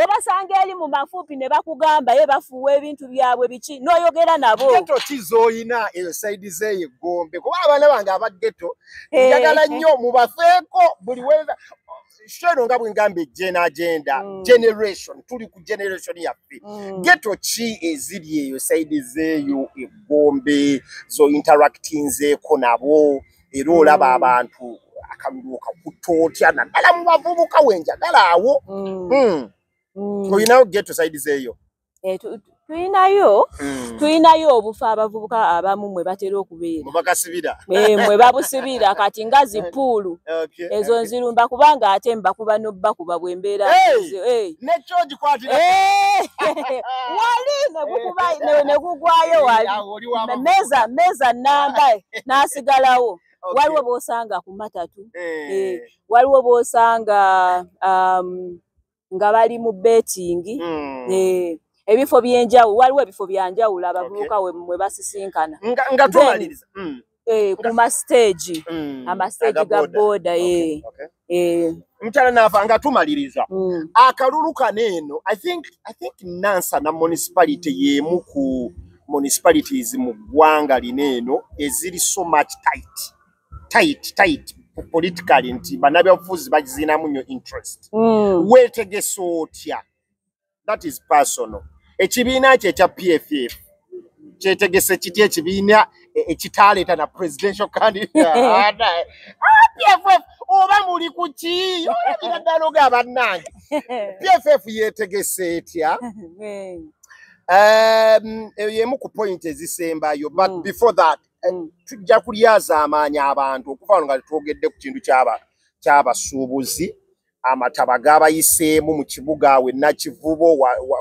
Speaker 2: obasanga eri mu mafuupi ne bakugamba ye bafuuwa ebintu byabwe biki n'oyogera nabo
Speaker 1: geto kizoyina eyo saidi zeeyo Gombe kuba abaana bange abageto njagala nnyo mubafeeko buli weza shero nga bwengamba agenda generation tuli ku generation yaffe geto ki eziri eyo saidi zeeyo Gombe zo interactinzeeko nabo era olaba abantu akaluka kutotya naddala mu bavubuka wenjagala awo tulinayo geto saidi zeeyo tulinayo obufa abavubuka abamu mwe batera okubeera mwe babusibira kati nga zipuulu ezo nzirumba kubanga ate mbakuba n'obbakuba bw'embeera wali negugwayo wali meza namba n'asigalawo waliwo b'osanga ku matatu waliwo b'osanga nga bali mu betting ebifo byenjawulo waliwo ebifo byanjawulo abavubuka mwe basisinkana nga tumaliriza
Speaker 2: ku mastage amastage ga boda
Speaker 1: mutala nafa nga tumaliriza akalulu kaneeno I think Nansa na municipality yemu ku municipalities mu ggwanga lineeno eziri so much tight politically nti bannabyabufuzi bagizinamu nnyo interest weetegese otya that is personal ekibiina kye ekya PFF kyetegese kitya ekibiina ekitaleeta na presidential candidate PFF oba muli ku ki olabira ddala oga bannange PFF yeetegese etya yemu ku point ezisembayo but before that tujja kulyaza amaanyi abantu okuva nga twogedde ku kintu ky'abasuubuzi amataba g'abayiseemu mu kibuga awe Nakivubo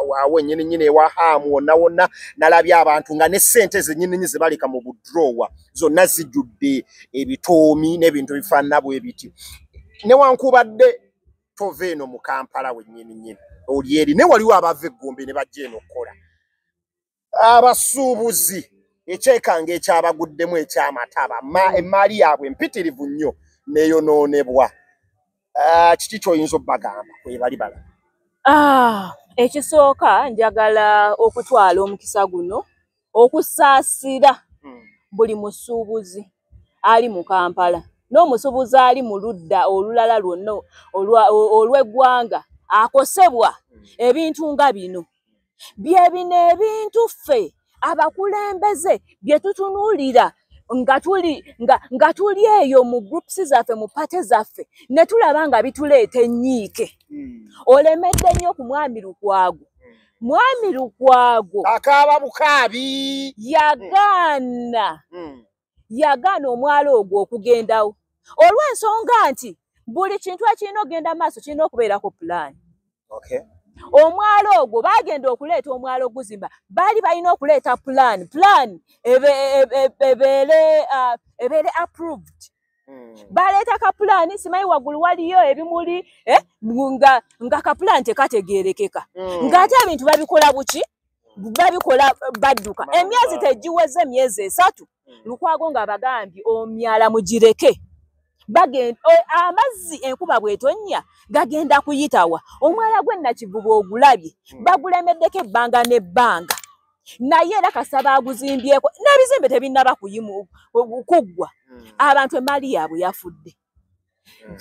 Speaker 1: wawe nnyini ewa Hamu wonna nalabye abantu nga ne ssente zennyini ze baleka mu budrowa zonna zijjudde ebitoomi n'ebintu bifaanana bwe biti newankubadde tova eno mu Kampala wennyini oli eri ne waliwo abava eggombe ne bajja eno okukola abasuubuzi ekyekanga ekyabaguddemu ekyamataba emaali yaabwe empitirivu nnyo neeyonoonebwa kiki ky'oyinza obbagamba kwebali bala
Speaker 2: ekisooka njagala okutwala omukisa guno okusaasira buli musuubuzi ali mu Kampala n'omusuubuzi ali mu ludda olulala lwonna olw'eggwanga akosebwa ebintu nga bino bye bino ebintu ffe abakulembeze bye tutunuulira nga tuli eyo mu groups zaffe mu pate zaffe ne tulaba nga bituleeta ennyiike olemedde nnyo ku Mwami Lukwago
Speaker 1: akaaba bukaabi
Speaker 2: yagaana omwalo ogwo okugendawo olw'ensonga nti buli kintu ekirina okugenda maaso kirina okubeerako pulaani omwalo ogwo bagenda okuleeta omwalo oguzimba baali balina okuleeta plan ebeere approved baleeta ka plan simanyi waggulu waliyo ebimuli nga ka plan tekategeerekeka ng'ate ebintu babikola buki babikola badduka emyezi tegiweze emyezi 3 Lukwago nga bagambye omyala mugireke bagenda amazzi enkuba bwetonya gagenda kuyitawa omwala gwe Nakivubo ogulabye bagulemeddeko ebbanga n'ebbanga naye era kasaba aguzimbyeko n'ebizimbe tebinnaba kuggwa abantu emaali yaabwe yafudde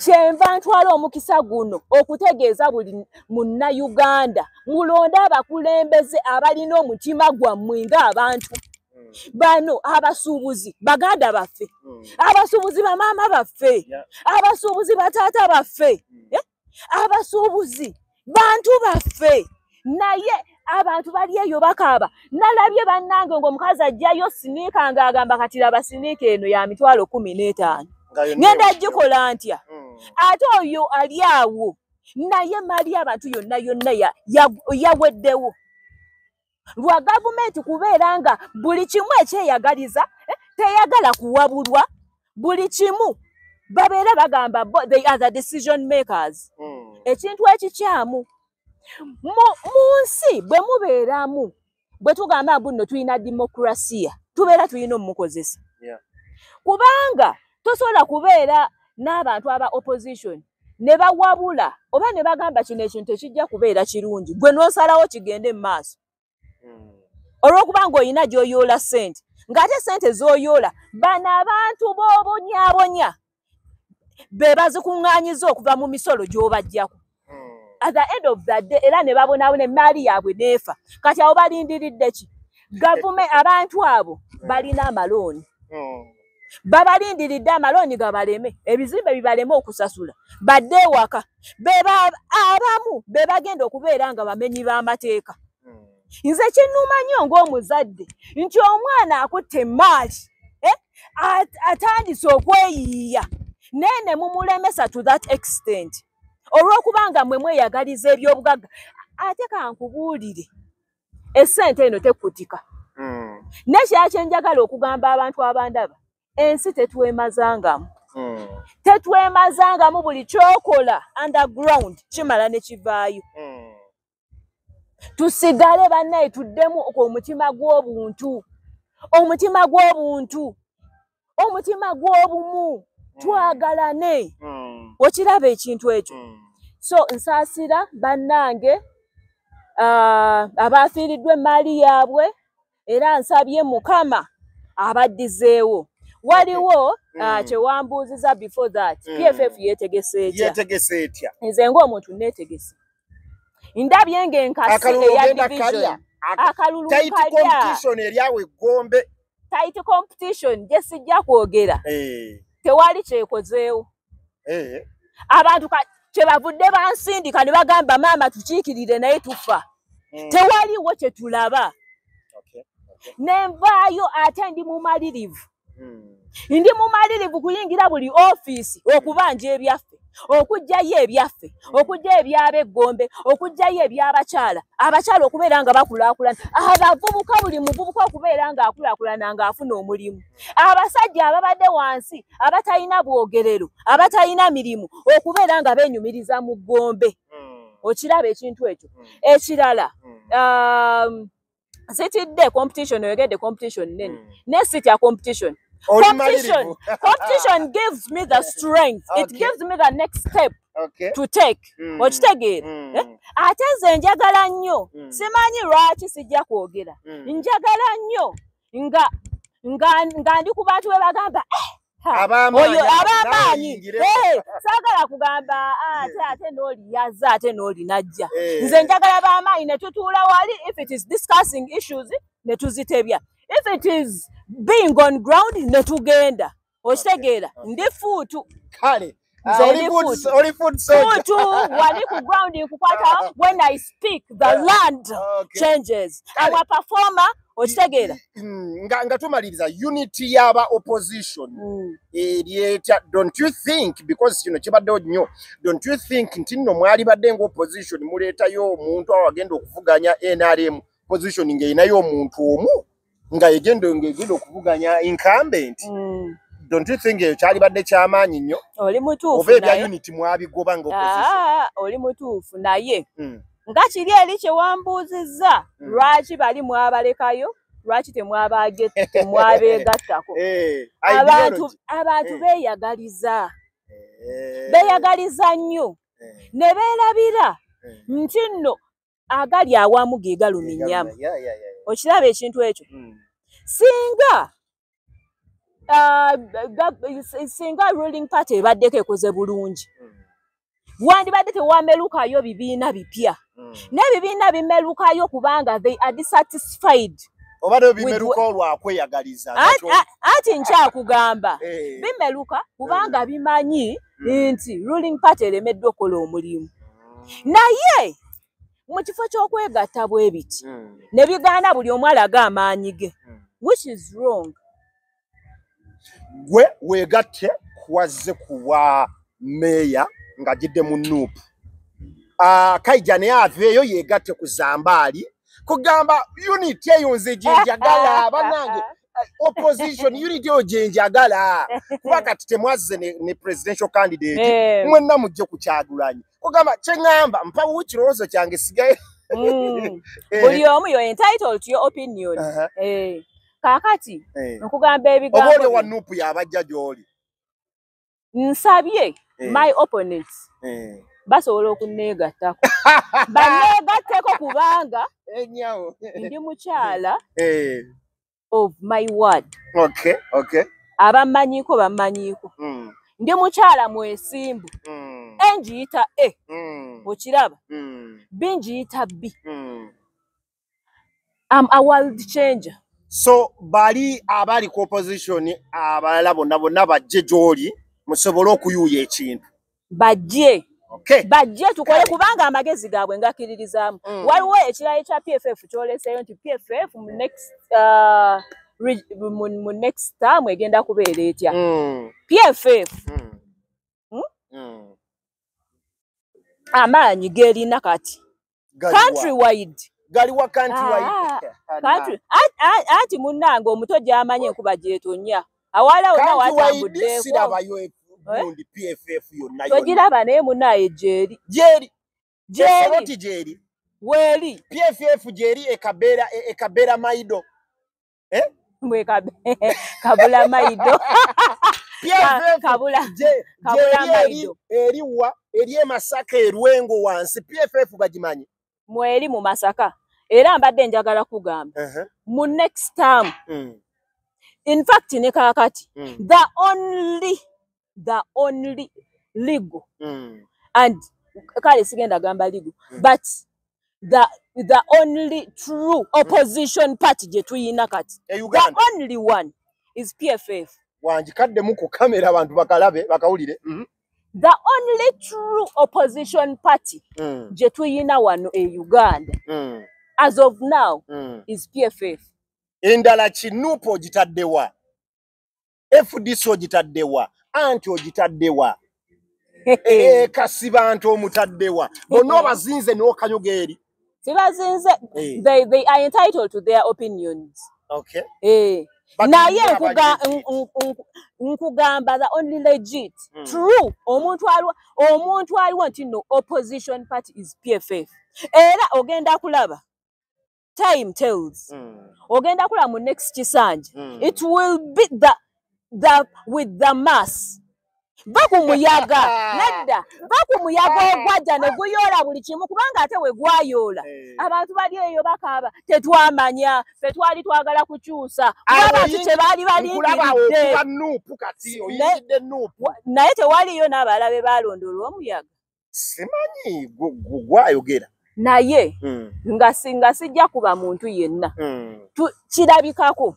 Speaker 2: kyenva ntwala omukisa guno okutegeeza buli munnayuganda mulonde abakulembeze abalina omutima gwammwe ng'abantu bano abasuubuzi baganda baffe abasuubuzi bamaama baffe abasuubuzi bataata baffe abasuubuzi bantu baffe naye abantu bali eyo bakaaba nalabye bannange ng'omukazi ajjayo siniika ng'agamba kati laba siniika eno ya mitwalo 15 ngenda gikola ntya ate oyo ali awo naye mali abantu yonna yaweddewo lwa gavumenti kubeera nga buli kimu ekyeyagaliza teyagala kuwabulwa buli kimu babeera bagamba they are the decision makers ekintu ekikyamu mu nsi bwe mubeeramu bwe tugamba mbu nno tulina demokrasiya tubeera tulina omumukozesa kubanga tosobola kubeera n'abantu aba opposition ne bawabula oba ne bagamba kino ekintu tekijja kubeera kirungi gwe n'osalawo kigende mu maaso olw'okuba ng'olina gy'oyoola ssente ng'ate ssente z'oyoola bano abantu b'obonyaabonya be bazikuŋŋaanyiza okuva mu misolo gy'obajjako at the end of the day era ne babonaabona emaali yaabwe neefa kati awo balindiridde ki gavumenti abantu abo balina amalooni babalindiridde amalooni gabaleme ebizimbe bibaleme okusasula badde ewaka abamu be bagenda okubeera nga bamenyi b'amateeka nze kinnuma nnyo ng'omuzadde nti omwana akutte emaali atandise okweyiiya naye ne mumulemesa to that extent olw'okubanga mmwe mweyagaliza eby'obugagga ate kankubuulire essente eno tekutika nekyaki njagala okugamba abantu abandaba ensi tetwemazangamu tetwemazangamu buli kyokola underground kimala ne kivaayo tusigale bannaye tuddemu omutima gw'obuntu omutima gw'obuntu omutima gw'obumu twagalane okiraba ekintu ekyo so nsaasira bannange abaafiiriddwa emaali yaabwe era nsabye Mukama abaddizeewo waliwo kyewambuuziza before that PFF yeetegese etya nze ng'omuntu neetegese ndabye ng'enkasi eya division akalulu kalya tight competition gye sijja kwogera tewali kyekozeewo abantu kyebavudde bansindika ne bagamba maama tukiikirire naye tufa tewaliwo kye tulaba nenvaayo ate ndi mumalirivu ndi mumalirivu kuyingira buli ofiisi okubanja ebyaffe okugjayo ebyaffe okugjayo ebyab'eggombe okugjayo eby'abakyala abakyala okubeera nga bakulaakulana abavubuka buli muvubuka okubeera nga akulaakulana ng'afuna omulimu abasajja ababadde wansi abatalina bwogerero abatalina mirimu okubeera nga beenyumiriza mu ggombe okiraba ekintu ekyo ekirala sitidde competition oyogedde competition nene nesitya competition competition gives me the strength it gives me the next step to take okitegeera ate nze njagala nnyo simanyi lwaki sijja kwogera njagala nnyo nga ndi ku bantu be bagamba oyo ab'amaanyi saagala kugamba ate n'oli yazza ate n'oli najja nze njagala b'amaanyi ne tutuula wali if it is discussing issues ne tuzitebya if it is being on ground ne tugenda okitegeera ndi fuutu kale fuutu wali ku ground nkukwata when I speak the land changes I'm a performer okitegeera
Speaker 1: nga tumaliriza unity y'aba opposition erieta don't you think because kino kibaddewo nnyo don't you think nti nno mwali badde nga opposition muleetayo omuntu awagenda okuvuganya NRM position ng'erinayo omuntu omu nga yegenda okuvuganya incumbent don't you think kyali badde kyamaanyi nnyo
Speaker 2: oli mutuufu
Speaker 1: oba ebya unity mwabigoba nga opposition
Speaker 2: oli mutuufu naye nga kiri eri kyewambuuzizza lwaki bali mwabalekayo lwaki temwabeegattako abantu beeyagaliza beeyagaliza nnyo ne beerabira nti nno agali awamu ge galuma ennyama. Okiraba ekintu ekyo? Singa ruling party ebaddeko ekoze bulungi, wandibadde tewamerukayo bibiina bipya, n'ebibiina bimerukayo kubanga they are dissatisfied.
Speaker 1: Obadde bimeruka olwakweyagaliza.
Speaker 2: Ati nkyakugamba bimeruka kubanga bimanyi nti ruling party eremeddwa okukola omulimu. Naye mu kifo ky'okwegatta bwe biti ne bigaana buli omu alaga amaanyi ge, which is wrong.
Speaker 1: Gwe weegatte wazze kuwa meeya ng'agidde mu Nuupu. Kaija naye aveeyo yeegatte ku Zambaali kugamba unity eyo nze gye njagala bannange. Opposition unity eyo gye njagala kuba kati temwazze ne presidential candidate mwenna mujje ku Kyagulanyi kugamba kye ŋŋamba mpawo kirowoozo kyange sigaye.
Speaker 2: Buli omu you're entitled to your opinion. Kaakati nkugamba ebigambo
Speaker 1: oba oli wa Nuupu y'abajja gy'oli.
Speaker 2: Nsabye my opponents basobola okunneegattako banneegatteko kubanga ndi mukyala of my word.
Speaker 1: Okay.
Speaker 2: Abammanyiiko bammanyiiko. Ndi mukyala mwesimbu. Engiyita okiraba bingiyita B. I'm a world changer.
Speaker 1: So bali abali ku opposition abalala bonna bajje gy'oli musobole okuyuuya ekintu.
Speaker 2: Bajje.
Speaker 1: Okay.
Speaker 2: Bajje tukole kubanga amagezi gaabwe ngakiririzaamu. Waliwo ekirala ekya PFF kyoleseeyo nti PFF mu next term egenda kubeera etya. PFF amaanyi geerina kati countrywide.
Speaker 1: Galiwa countrywide.
Speaker 2: Anti munnange omuto gy'amanyi enkuba gyetonya awala wonna watambuddeeko.
Speaker 1: Sirabayo gundi PFF yonna
Speaker 2: togiraba naye munnaye gyeri weeri
Speaker 1: PFF gyeri ekabera maido
Speaker 2: kabula maido kabula
Speaker 1: maido eriwa eri e Masaka erwengo wansi PFF bagimanyi
Speaker 2: mweri mu Masaka era mbadde njagala kugamba mu next term in fact ne kaakati the only legal and kale sigenda gamba legal but the only true opposition party gye tuyina kati the only one is PFF.
Speaker 1: Wanjikadde mu ku kamera abantu bakalabe bakawulire.
Speaker 2: The only true opposition party gye tuyina wano e Uganda as of now is PFF.
Speaker 1: Endala Nuupu ogitaddewa, FDC ogitaddewa, anti ogitaddewa, Kasibantu omutaddewa, bonna bazinze n'okanyoga eri.
Speaker 2: Sibazinze, they are entitled to their opinions.
Speaker 1: Okay.
Speaker 2: Naye nkugamba the only legit true omuntu aliwo nti no opposition party is PFF. Era ogenda kulaba time tells ogenda kulaba mu next kisanja it will be the with the mass bakumuyaga nedda bakumuyaga ogwajja ne guyola buli kimu kubanga ate we gwayoola abantu bali eyo bakaba tetwamanya tetwali twagala kukyusa abantu tebaali balindiridde
Speaker 1: Nuupu kati oyingidde Nuupu
Speaker 2: naye tewaliyo n'abalabe balondolwa omuyaga
Speaker 1: simanyi gwayogera
Speaker 2: naye nga sijja kuba muntu yenna kirabikako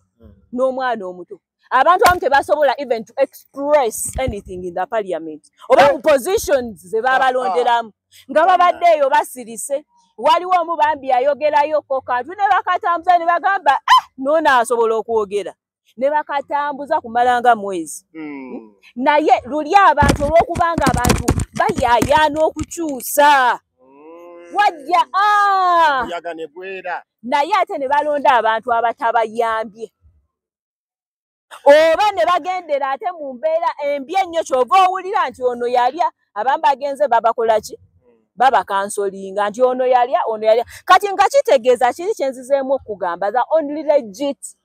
Speaker 2: n'omwana omuto abantu abamu tebasobola even to express anything in the parliament oba mu positions ze babalonderamu nga babadde eyo basirise waliwo omu bambi yayogerayo ko kantu ne bakatambuza ne bagamba noona asobola okwogera ne bakatambuza kumalanga mwezi naye luli abantu olw'okubanga abantu bayaayaana okukyusa wajja naye ate ne balonda abantu abatabayambye oba ne bagendera ate mu mbeera embi ennyo kyova owulira nti ono yalya abamu bagenze babakola ki babakansolinga nti ono yalya kati nga kitegeeza kiri kyenzizeemu okugamba the only legit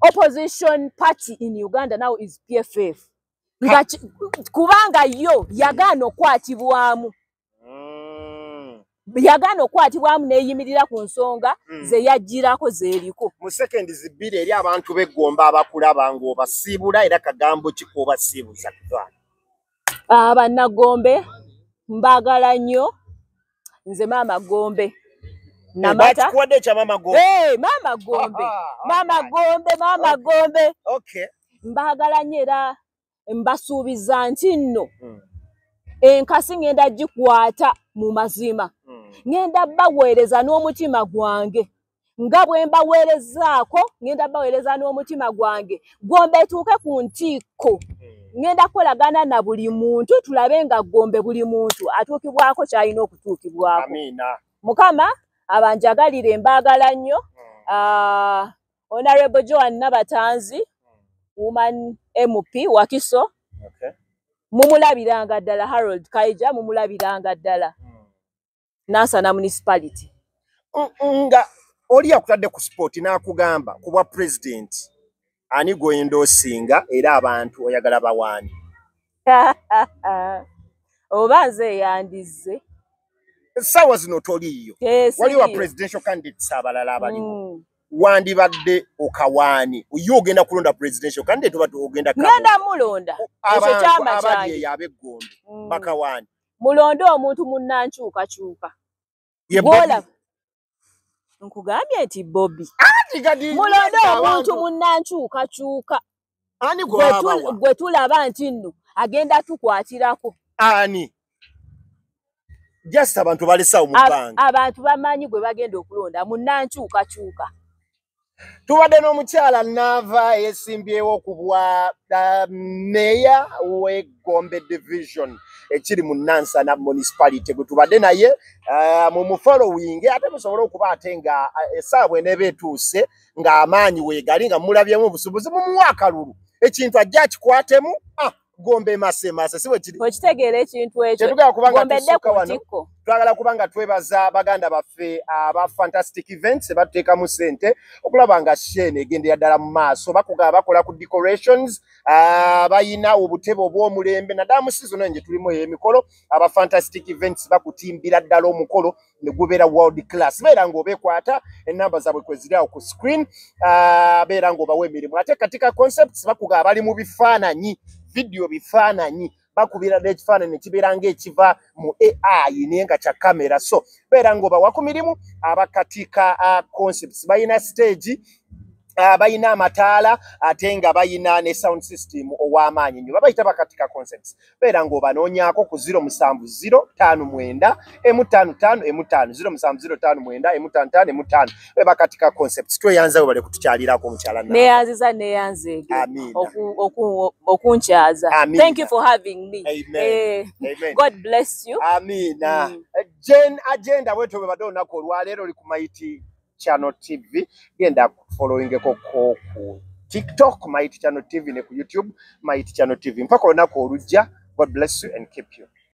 Speaker 2: opposition party in Uganda now is PFF. kubanga yo yagaana okwatibwamu yagaana okwatibwamu neeyimirira ku nsonga ze yagirako zeeriko
Speaker 1: mu sekendi zibbiri eri abantu b'eggomba abakulaba ng'obasiibula era kagambo ki k'obasiibuza tutwala
Speaker 2: bannagombe mbaagala nnyo nze maama Gombe namata
Speaker 1: bakikuwadde ekya maama Gombe
Speaker 2: maama Gombe
Speaker 1: okay
Speaker 2: mbaagala nnyo era mbasuubiza nti nno enkasi ngenda gikwata mu mazima ngenda baweereza n'omutima gwange nga bwe mbaweerezaako ngenda baweereza n'omutima gwange Gombe etuuke ku ntiiko ngenda kukolagana na buli muntu tulabe nga Gombe buli muntu atuukibwako kyalina okutuukibwako
Speaker 1: amiina
Speaker 2: Mukama abanjagalire mbaagala nnyo Honorable Joan Nabatanzi woman MP Wakiso
Speaker 1: okay
Speaker 2: mumulabiranga ddala Harold Kaija mumulabiranga ddala Nansana municipality
Speaker 1: nga oli yakutadde ku sport n'akugamba ku bwa president ani gw'endoosinga era abantu oyagala bawaani
Speaker 2: oba nze yandize
Speaker 1: essaawa zino toliiyo waliwo wa presidential candidates abalala abaliwo wandibadde okawaani ye ogenda kulonda presidential candidate oba ogenda
Speaker 2: ngenda mulonda ekyo kyama
Speaker 1: abali eyo ab'eggombe bakawaani
Speaker 2: mulonde omuntu munnankyukakyuka nkugambye nti Bobby mulonde omuntu munnankyukakyuka
Speaker 1: ani
Speaker 2: gwe tulaba nti nno agenda tukwatirako
Speaker 1: ani just abantu balesawo mu bbanga
Speaker 2: abantu bamanyi gwe bagenda okulonda munnankyukakyuka
Speaker 1: tubadde n'omukyala Nava yeesimbyewo ku bwa meya w'Egombe division ekiri mu Nansana municipality gwe tubadde naye mu mufollowing ate musobole okuba ate nga essaawa bw'eneeba etuuse ng'amaanyi weegali nga mulabyemu obusuubuzi mumuwa akalulu ekintu ajja akikwatemu Gombe masemase siwe kiri
Speaker 2: okitegeera ekintu ekyo
Speaker 1: tetugala kubanga
Speaker 2: tusuka wano
Speaker 1: twagala kubanga twebaza baganda baffe aba fantastic events batuteekamu ssente okulaba nga shene egendera ddala mu maaso bakugaba bakola ku decorations bayina obutebe obw'omulembe naddala mu season enje tulimu emikolo aba fantastic events bakutimbira ddala omukolo ne gubeera world class beera ng'obeekwata ennamba zaabwe kwe ziri awo ku screen beera ng'obawa emirimu ate katika concepts bakugaba bali mu bifaananyi video bifaananyi bakubira n'ekifaananyi ne kibeera ng'ekiva mu AI naye nga kya kamera so beera ng'obawa ku mirimu abakatika concepts bayina stage bayina amataala ate nga bayina ne sound system ow'amaanyi nnyo babayita bakatika concepts beera ng'obanoonyaako ku 070059 M55 bakatika concepts tweyanza we bale kutukyalirako omukyala
Speaker 2: neyanziza neyanzeege okunkyaza thank you for having me
Speaker 1: Amen. Amen.
Speaker 2: God bless you
Speaker 1: amiina Jen agenda bweto bwe badde olunaku olwaleero oli ku Mighty Channel TV genda followingeko ku TikTok Mighty Channel TV ne ku YouTube Mighty Channel TV mpaka olunaku olujja God bless you and keep you